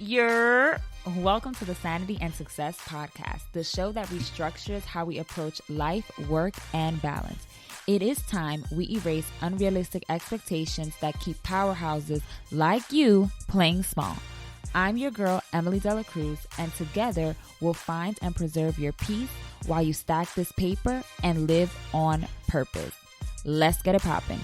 Welcome to the Sanity and Success Podcast, the show that restructures how we approach life, work, and balance. It is time we erase unrealistic expectations that keep powerhouses like you playing small. I'm your girl, Emmelie and together we'll find and preserve your peace while you stack this paper and live on purpose. Let's get it popping.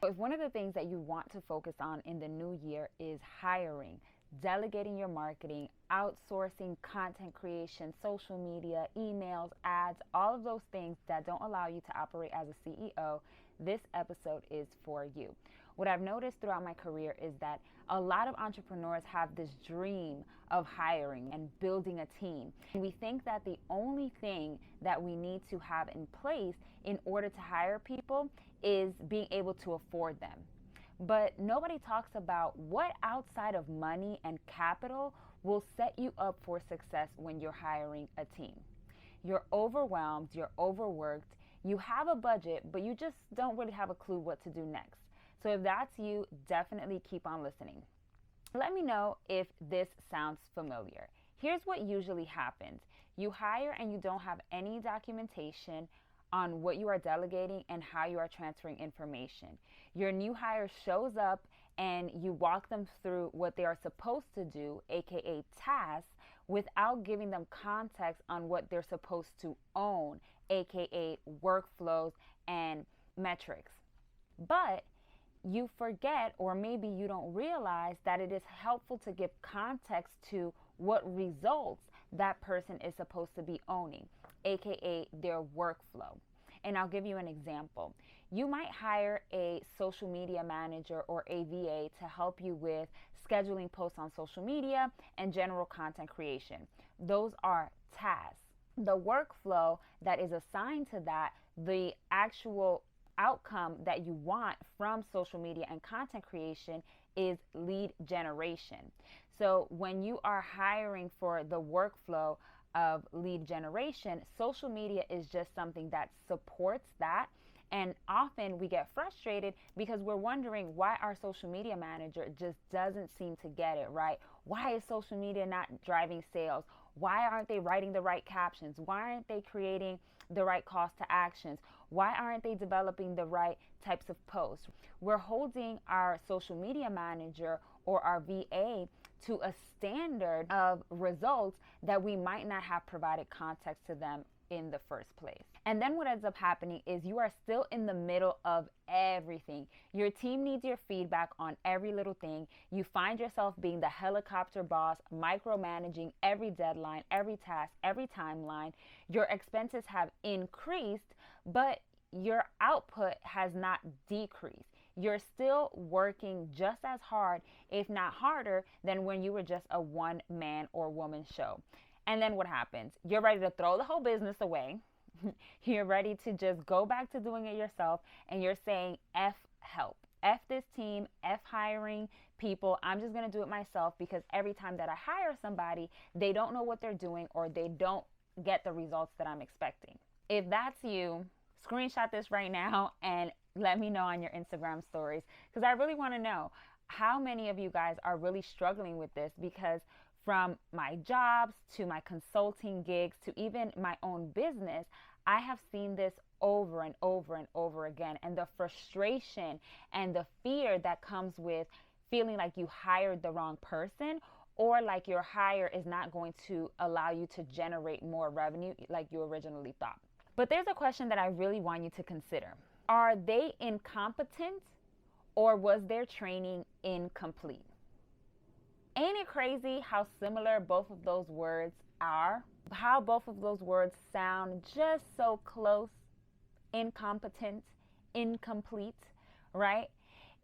If one of the things that you want to focus on in the new year is hiring, delegating your marketing, outsourcing content creation, social media, emails, ads, all of those things that don't allow you to operate as a CEO, this episode is for you. What I've noticed throughout my career is that a lot of entrepreneurs have this dream of hiring and building a team. And we think that the only thing that we need to have in place in order to hire people is being able to afford them. But nobody talks about what outside of money and capital will set you up for success when you're hiring a team. You're overwhelmed, you're overworked, you have a budget, but you just don't really have a clue what to do next. So if that's you, definitely keep on listening. Let me know if this sounds familiar. Here's what usually happens. You hire and you don't have any documentation on what you are delegating and how you are transferring information. Your new hire shows up and you walk them through what they are supposed to do, aka tasks, without giving them context on what they're supposed to own, aka workflows and metrics. But you forget, or maybe you don't realize, that it is helpful to give context to what results that person is supposed to be owning, aka their workflow. And I'll give you an example. You might hire a social media manager or a VA to help you with scheduling posts on social media and general content creation. Those are tasks. The workflow that is assigned to that, the actual outcome that you want from social media and content creation, is lead generation. So when you are hiring for the workflow of lead generation, social media is just something that supports that. And often we get frustrated because we're wondering why our social media manager just doesn't seem to get it right. Why is social media not driving sales? Why aren't they writing the right captions? Why aren't they creating the right calls to actions? Why aren't they developing the right types of posts? We're holding our social media manager or our VA to a standard of results that we might not have provided context to them in the first place. And then what ends up happening is you are still in the middle of everything. Your team needs your feedback on every little thing. You find yourself being the helicopter boss, micromanaging every deadline, every task, every timeline. Your expenses have increased, but your output has not decreased. You're still working just as hard, if not harder, than when you were just a one-man or woman show. And then what happens? You're ready to throw the whole business away. You're ready to just go back to doing it yourself. And you're saying, F help. F this team, F hiring people. I'm just going to do it myself, because every time that I hire somebody, they don't know what they're doing or they don't get the results that I'm expecting. If that's you, screenshot this right now and let me know on your Instagram stories, because I really want to know how many of you guys are really struggling with this, because from my jobs to my consulting gigs to even my own business, I have seen this over and over and over again. And the frustration and the fear that comes with feeling like you hired the wrong person, or like your hire is not going to allow you to generate more revenue like you originally thought. But there's a question that I really want you to consider. Are they incompetent, or was their training incomplete? Ain't it crazy how similar both of those words are? How both of those words sound just so close? Incompetent, incomplete, right?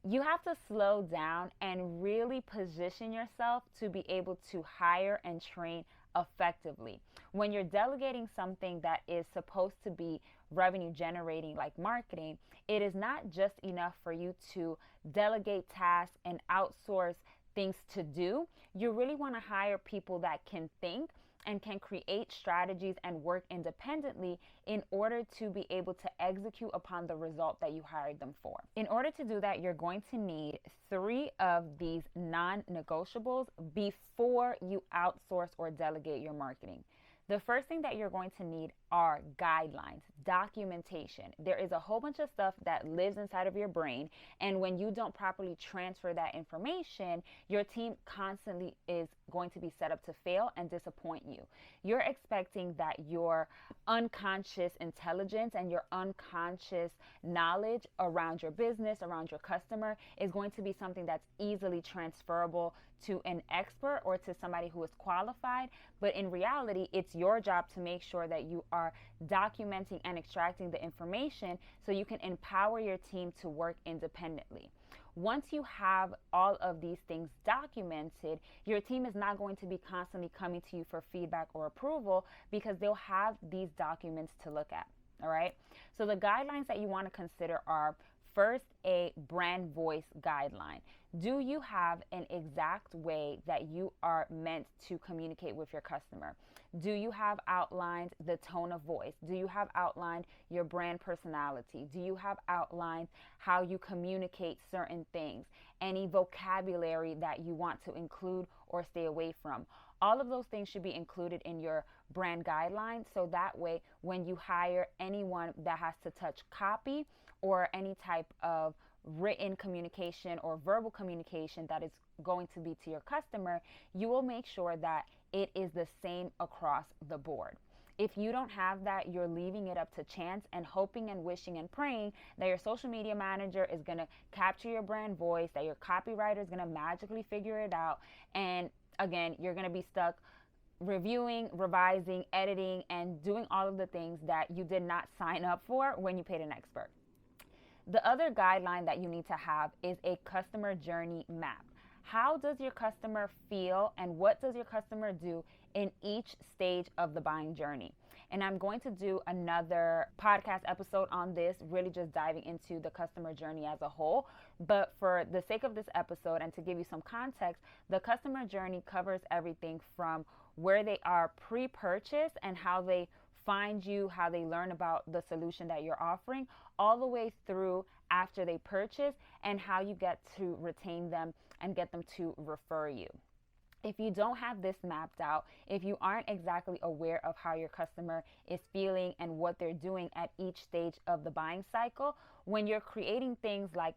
You have to slow down and really position yourself to be able to hire and train effectively. When you're delegating something that is supposed to be revenue generating, like marketing, it is not just enough for you to delegate tasks and outsource things to do. You really want to hire people that can think, and can create strategies and work independently in order to be able to execute upon the result that you hired them for. In order to do that, you're going to need 3 of these non-negotiables before you outsource or delegate your marketing. The first thing that you're going to need are guidelines, documentation. There is a whole bunch of stuff that lives inside of your brain, and when you don't properly transfer that information, your team constantly is going to be set up to fail and disappoint you. You're expecting that your unconscious intelligence and your unconscious knowledge around your business, around your customer, is going to be something that's easily transferable to an expert or to somebody who is qualified. But in reality, it's your job to make sure that you are documenting and extracting the information so you can empower your team to work independently. Once you have all of these things documented, your team is not going to be constantly coming to you for feedback or approval because they'll have these documents to look at. All right. So the guidelines that you want to consider are: first, a brand voice guideline. Do you have an exact way that you are meant to communicate with your customer? Do you have outlined the tone of voice? Do you have outlined your brand personality? Do you have outlined how you communicate certain things? Any vocabulary that you want to include or stay away from? All of those things should be included in your brand guidelines, so that way when you hire anyone that has to touch copy or any type of written communication or verbal communication that is going to be to your customer, you will make sure that it is the same across the board. If you don't have that, you're leaving it up to chance and hoping and wishing and praying that your social media manager is going to capture your brand voice, that your copywriter is going to magically figure it out. And again, you're going to be stuck reviewing, revising, editing, and doing all of the things that you did not sign up for when you paid an expert. The other guideline that you need to have is a customer journey map. How does your customer feel and what does your customer do in each stage of the buying journey? And I'm going to do another podcast episode on this, really just diving into the customer journey as a whole. But for the sake of this episode and to give you some context, the customer journey covers everything from where they are pre-purchase and how they find you, how they learn about the solution that you're offering, all the way through after they purchase and how you get to retain them and get them to refer you. If you don't have this mapped out, if you aren't exactly aware of how your customer is feeling and what they're doing at each stage of the buying cycle, when you're creating things like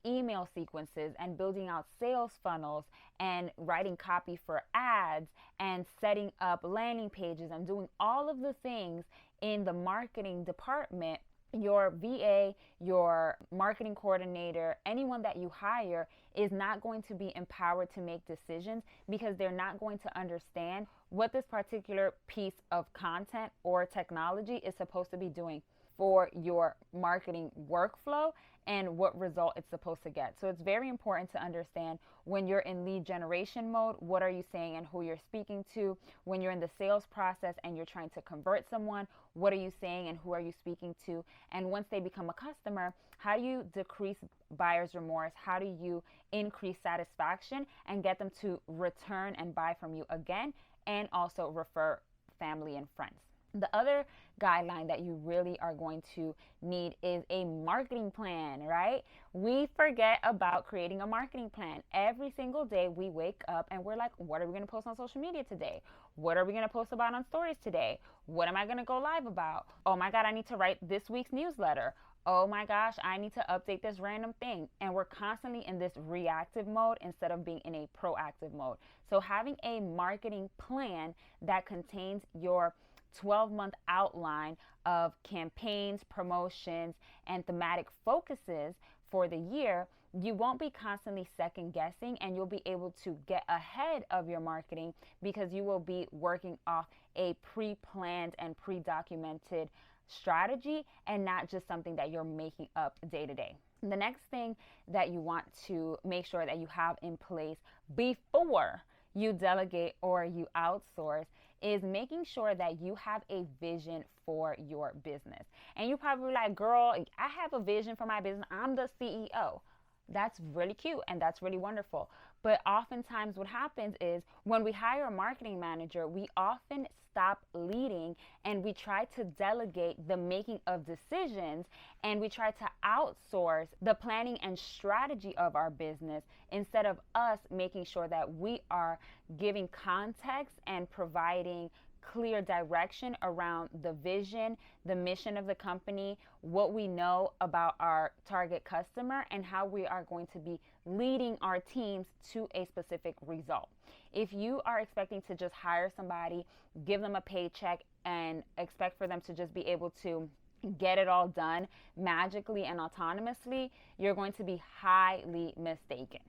email sequences and building out sales funnels and writing copy for ads and setting up landing pages and doing all of the things in the marketing department, your VA, your marketing coordinator, anyone that you hire is not going to be empowered to make decisions because they're not going to understand what this particular piece of content or technology is supposed to be doing for your marketing workflow and what result it's supposed to get. So it's very important to understand when you're in lead generation mode, what are you saying and who you're speaking to? When you're in the sales process and you're trying to convert someone, what are you saying and who are you speaking to? And once they become a customer, how do you decrease buyer's remorse? How do you increase satisfaction and get them to return and buy from you again and also refer family and friends? The other guideline that you really are going to need is a marketing plan, right? We forget about creating a marketing plan. Every single day we wake up and we're like, what are we going to post on social media today? What are we going to post about on stories today? What am I going to go live about? Oh my God, I need to write this week's newsletter. Oh my gosh, I need to update this random thing. And we're constantly in this reactive mode instead of being in a proactive mode. So having a marketing plan that contains your 12-month outline of campaigns, promotions, and thematic focuses for the year, you won't be constantly second guessing and you'll be able to get ahead of your marketing because you will be working off a pre-planned and pre-documented strategy and not just something that you're making up day to day. The next thing that you want to make sure that you have in place before you delegate or you outsource is making sure that you have a vision for your business. And you're probably like, girl, I have a vision for my business. I'm the CEO. That's really cute and that's really wonderful. But oftentimes, what happens is when we hire a marketing manager, we often stop leading and we try to delegate the making of decisions, and we try to outsource the planning and strategy of our business instead of us making sure that we are giving context and providing clear direction around the vision, the mission of the company, what we know about our target customer, and how we are going to be leading our teams to a specific result. If you are expecting to just hire somebody, give them a paycheck, and expect for them to just be able to get it all done magically and autonomously, you're going to be highly mistaken.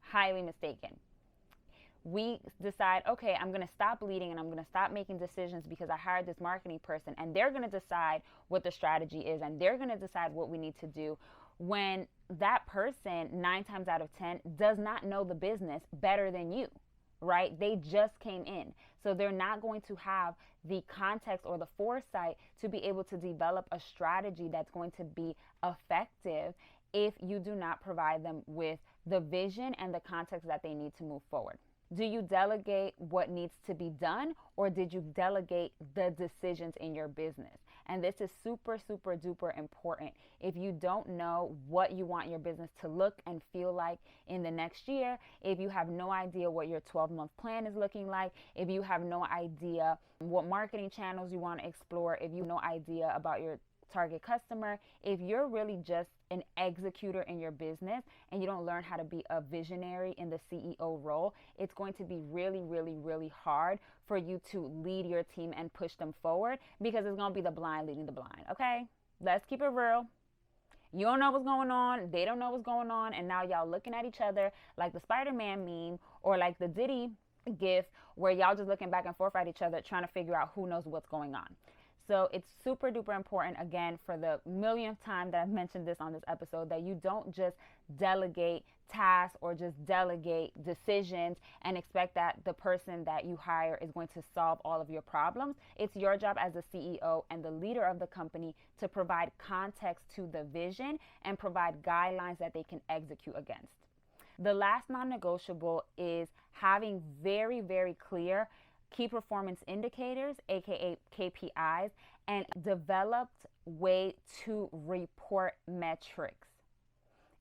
Highly mistaken. We decide, okay, I'm going to stop leading and I'm going to stop making decisions because I hired this marketing person, and they're going to decide what the strategy is and they're going to decide what we need to do, when that person 9 times out of 10 does not know the business better than you, right? They just came in. So they're not going to have the context or the foresight to be able to develop a strategy that's going to be effective if you do not provide them with the vision and the context that they need to move forward. Do you delegate what needs to be done, or did you delegate the decisions in your business? And this is super, super duper important. If you don't know what you want your business to look and feel like in the next year, if you have no idea what your 12-month plan is looking like, if you have no idea what marketing channels you want to explore, if you have no idea about your target customer, if you're really just an executor in your business and you don't learn how to be a visionary in the CEO role, it's going to be really, really, really hard for you to lead your team and push them forward, because it's going to be the blind leading the blind. Okay, let's keep it real. You don't know what's going on, they don't know what's going on, and now y'all looking at each other like the Spider-Man meme or like the Diddy gif, where y'all just looking back and forth at each other trying to figure out who knows what's going on. So it's super duper important, again, for the millionth time that I've mentioned this on this episode, that you don't just delegate tasks or just delegate decisions and expect that the person that you hire is going to solve all of your problems. It's your job as the CEO and the leader of the company to provide context to the vision and provide guidelines that they can execute against. The last non-negotiable is having very, very clear key performance indicators, aka KPIs, and developed way to report metrics.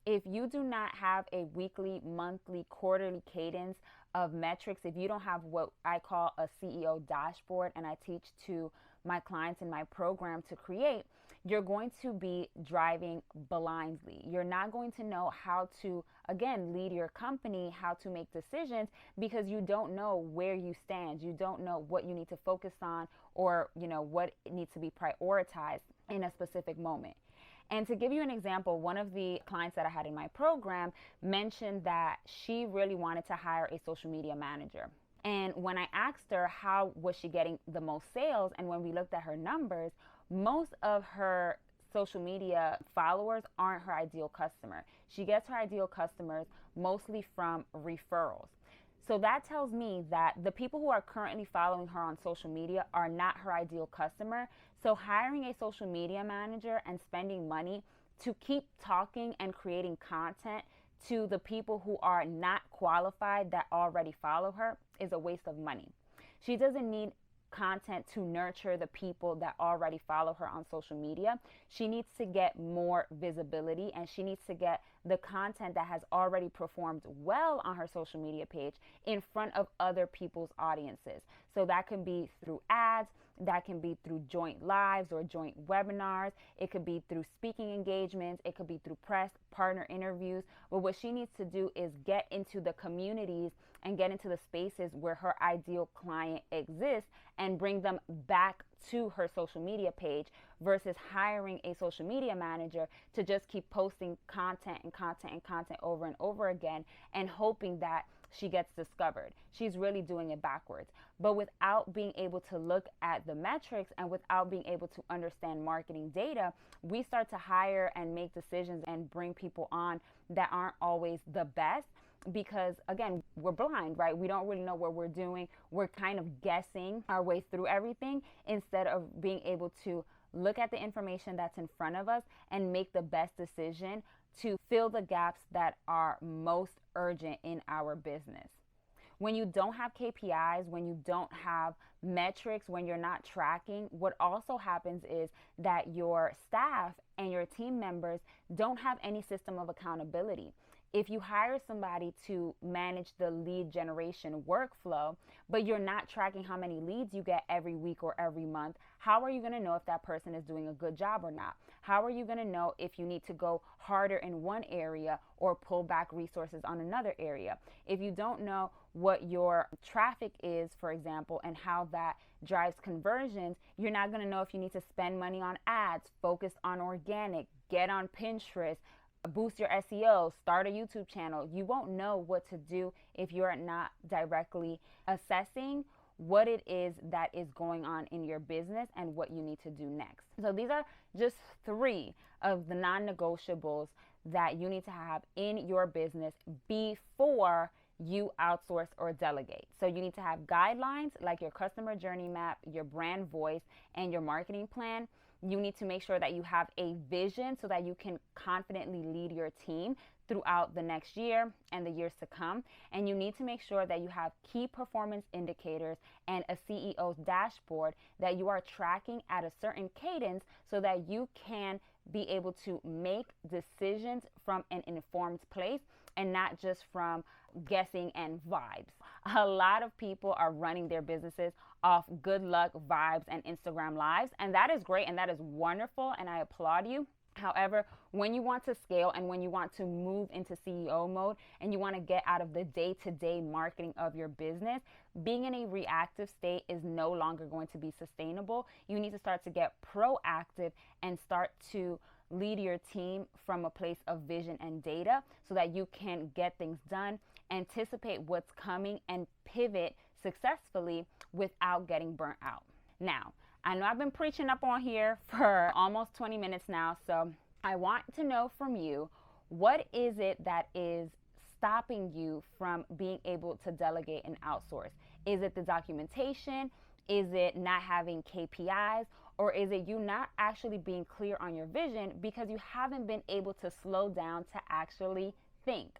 If you do not have a weekly, monthly, quarterly cadence of metrics, if you don't have what I call a CEO dashboard, and I teach to my clients in my program to create, you're going to be driving blindly. You're not going to know how to, again, lead your company, how to make decisions, because you don't know where you stand. You don't know what you need to focus on, or, what needs to be prioritized in a specific moment. And to give you an example, one of the clients that I had in my program mentioned that she really wanted to hire a social media manager. And when I asked her how was she getting the most sales, and when we looked at her numbers, most of her social media followers aren't her ideal customer. She gets her ideal customers mostly from referrals. So that tells me that the people who are currently following her on social media are not her ideal customer. So hiring a social media manager and spending money to keep talking and creating content to the people who are not qualified that already follow her is a waste of money. She doesn't need content to nurture the people that already follow her on social media. She needs to get more visibility, and she needs to get the content that has already performed well on her social media page in front of other people's audiences. So that can be through ads, that can be through joint lives or joint webinars, it could be through speaking engagements, it could be through press, partner interviews. But what she needs to do is get into the communities and get into the spaces where her ideal client exists and bring them back to her social media page, versus hiring a social media manager to just keep posting content and content and content over and over again and hoping that she gets discovered. She's really doing it backwards. But without being able to look at the metrics and without being able to understand marketing data, we start to hire and make decisions and bring people on that aren't always the best, because again, we're blind, right? We don't really know what we're doing. We're kind of guessing our way through everything instead of being able to look at the information that's in front of us and make the best decision to fill the gaps that are most urgent in our business. When you don't have KPIs, when you don't have metrics, when you're not tracking, what also happens is that your staff and your team members don't have any system of accountability. If you hire somebody to manage the lead generation workflow, but you're not tracking how many leads you get every week or every month, how are you going to know if that person is doing a good job or not? How are you going to know if you need to go harder in one area or pull back resources on another area? If you don't know what your traffic is, for example, and how that drives conversions, you're not going to know if you need to spend money on ads, focus on organic, get on Pinterest, boost your SEO, start a YouTube channel. You won't know what to do if you're not directly assessing what it is that is going on in your business and what you need to do next. So these are just 3 of the non-negotiables that you need to have in your business before you outsource or delegate. So you need to have guidelines like your customer journey map, your brand voice, and your marketing plan. You need to make sure that you have a vision so that you can confidently lead your team throughout the next year and the years to come. And you need to make sure that you have key performance indicators and a CEO's dashboard that you are tracking at a certain cadence so that you can be able to make decisions from an informed place and not just from guessing and vibes. A lot of people are running their businesses off good luck, vibes, and Instagram lives, and that is great and that is wonderful, and I applaud you. However, when you want to scale and when you want to move into CEO mode and you want to get out of the day-to-day marketing of your business, being in a reactive state is no longer going to be sustainable. You need to start to get proactive and start to lead your team from a place of vision and data so that you can get things done, anticipate what's coming, and pivot successfully without getting burnt out. Now, I know I've been preaching up on here for almost 20 minutes now, so I want to know from you, what is it that is stopping you from being able to delegate and outsource? Is it the documentation? Is it not having KPIs? Or is it you not actually being clear on your vision because you haven't been able to slow down to actually think?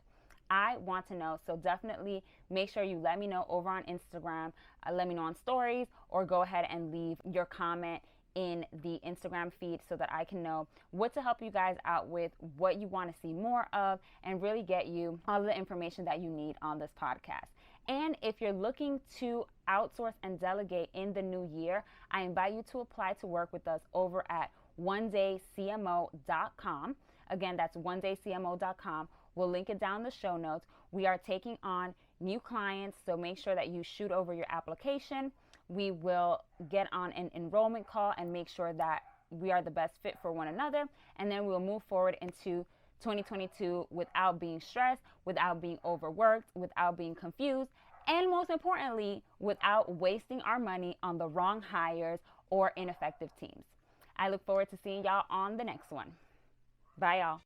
I want to know, so definitely make sure you let me know over on Instagram, let me know on stories, or go ahead and leave your comment in the Instagram feed so that I can know what to help you guys out with, what you want to see more of, and really get you all the information that you need on this podcast. And if you're looking to outsource and delegate in the new year, I invite you to apply to work with us over at oneDayCMO.com. Again, that's oneDayCMO.com. We'll link it down in the show notes. We are taking on new clients, so make sure that you shoot over your application. We will get on an enrollment call and make sure that we are the best fit for one another. And then we'll move forward into 2022 without being stressed, without being overworked, without being confused, and most importantly, without wasting our money on the wrong hires or ineffective teams. I look forward to seeing y'all on the next one. Bye, y'all.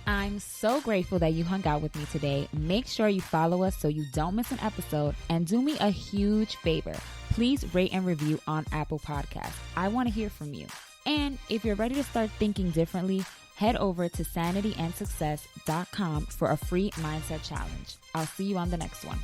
I'm so grateful that you hung out with me today. Make sure you follow us so you don't miss an episode, and do me a huge favor. Please rate and review on Apple Podcasts. I want to hear from you. And if you're ready to start thinking differently, head over to sanityandsuccess.com for a free mindset challenge. I'll see you on the next one.